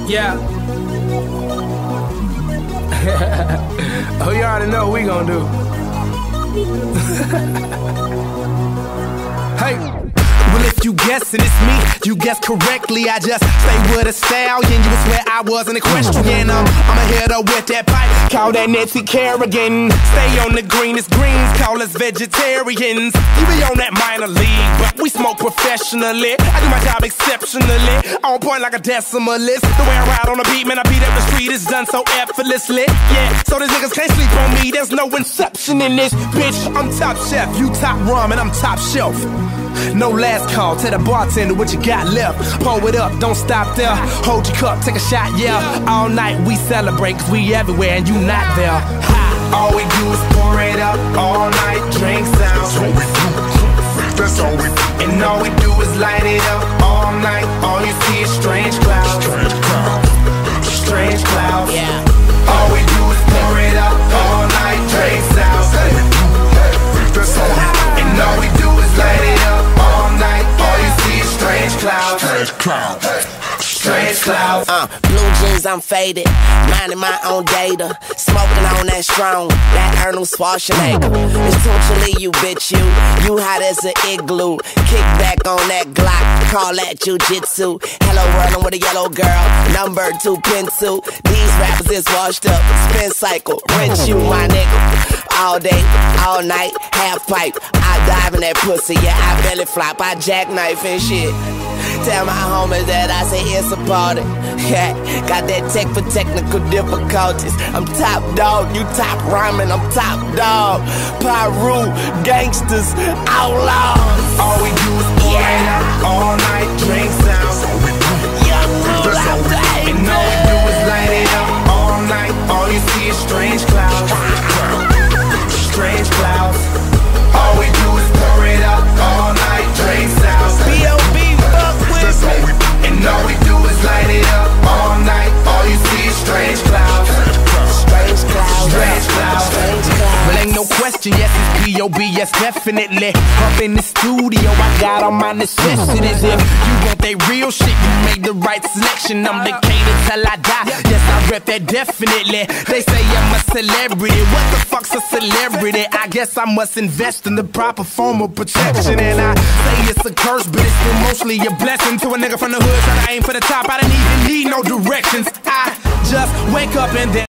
Yeah. Oh, you already know what we gon' do. Hey. Well, if you guessing it's me, you guessed correctly. I just stay with a stallion. You would swear I was an equestrian. I'ma hit her with that pipe, call that Nancy Kerrigan. Stay on the greenest greens, call us vegetarians. You be on that minor league, but we smoke professionally. I do my job exceptionally, on point like a decimalist. The way I ride on the beat, man, I beat up the street, it's done so effortlessly. Yeah, so these niggas can't sleep on me, there's no inception in this bitch. I'm top chef, you top ramen, I'm top shelf. No last call, tell the bartender what you got left. Pour it up, don't stop there. Hold your cup, take a shot, yeah. All night we celebrate, cause we everywhere and you not there. Ha. All we do is pour it up, all night, drinks out. That's all we do, that's all we do. And all we do is light it up, all night. All you see is strange clouds. Strange clouds. Strange clouds. Yeah. All we do is pour it up, all night, drinks out. That's all we do. And all we do is light it up all night. All you see is strange clouds. Strange clouds. Strange clouds. Blue jeans, I'm faded, minding my own data, smoking on that strong, that Arnold Schwarzenegger. Essentially, you bitch, you hot as an igloo. Kick back on that Glock, call that jujitsu. Hello world, I'm with a yellow girl, number 2 pencil. These rappers is washed up, spin cycle, rinse you, my nigga. All day, all night, half pipe. I dive in that pussy, yeah, I belly flop, I jackknife and shit. Tell my homies that I say it's a party. Yeah, got that tech for technical difficulties. I'm top dog, you top ramen, I'm top dog. Pyru, gangsters, outlaws. All we do is pour it up all night, drinks out. Young Blue, I'm And all we do is light it up all night. All you see is strange clouds. Strange clouds. All we do is pour it up all night, drinks out. B.O.B. fuck with me. And all we do is light it up all night. All you see is strange clouds. Strange clouds. Strange clouds. Strange clouds. Well, ain't no question, yes, it's B.O.B., yes, definitely. Up in the studio, I got all my necessities. If you want that real shit, you made the right selection. I'm Decatur till I die, yes, I rep that definitely. They say I'm a celebrity, what the fuck's a celebrity? I guess I must invest in the proper form of protection. And I say it's a curse, but it's still mostly a blessing. To a nigga from the hood trying to aim for the top, I didn't even need no directions. I just wake up and then